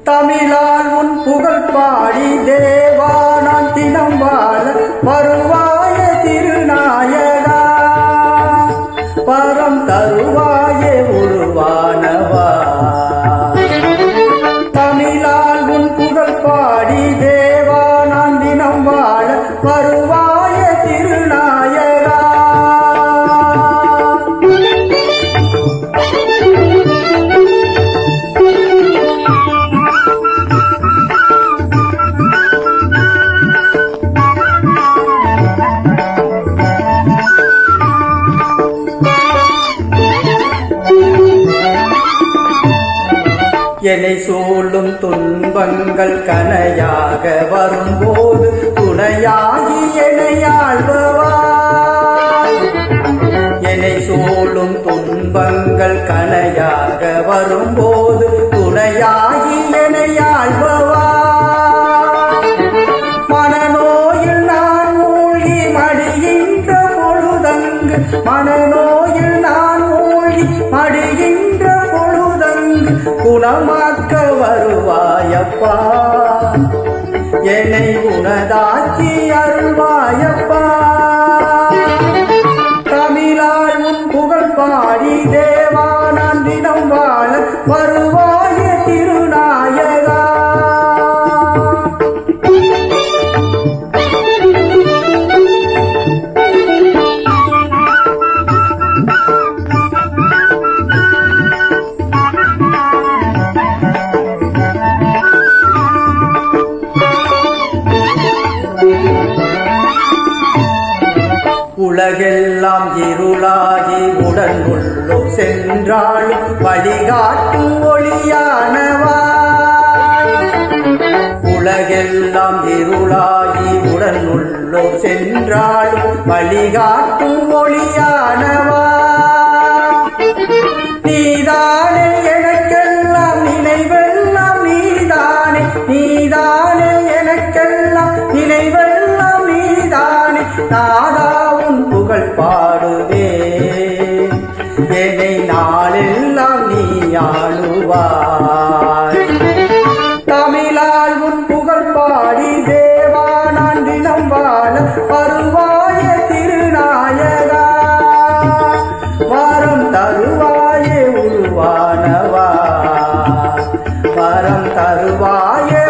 தமிழால் உன் புகழ் பாடி தேவா நான் தினம் வாழ வருவாய திருநாயகா, பரம் தருவாயே உருவானவா. தமிழால் உன் புகழ் பாடி தேவா நான் தினம் வாழ வருவாய திருநாயகா. என்னை சூழும் துன்பங்கள் கனையாக வரும்போது துணையாகி என்னையாள்பவா. என்னை சூழும் துன்பங்கள் கனையாக வரும்போது துணையாகி என்னையாள்பவா. மனநோயில் நான் மூழ்கி மடிகின்ற பொழுதங்கு, மனநோயில் நான் மூழ்கி மடிகின்ற பொழுதங்கு குணமாக்க வருவாயப்பா. என்னை உனதாக்கி அருள்வாயப்பா. தமிழால் உன் புகழ் பாடி தேவா நான் தினம் வாழ வருவாய திருநாயகா. உலகெல்லாம் இருளாகி உடன் உள்ளும் சென்றாலும் வழிகாட்டும் ஒளியானவா. உலகெல்லாம் இருளாகி உடன் உள்ளும் சென்றாலும் வழிகாட்டும் ஒளியானவா. நீதானே எனக்கெல்லாம் நினைவெல்லாம் நீதானே, நீதானே எனக்கெல்லாம் நினைவெல்லாம் நீதானே. நாதா உன் புகழ் பாடுவே, என்னை நாளெல்லாம் நீ ஆளுவாய். தமிழால் உன் புகழ் பாடி தேவா நான் தினம் வாழ வருவாய திருநாயகா. வரம் தருவாயே உருவானவா, வரம் தருவாயே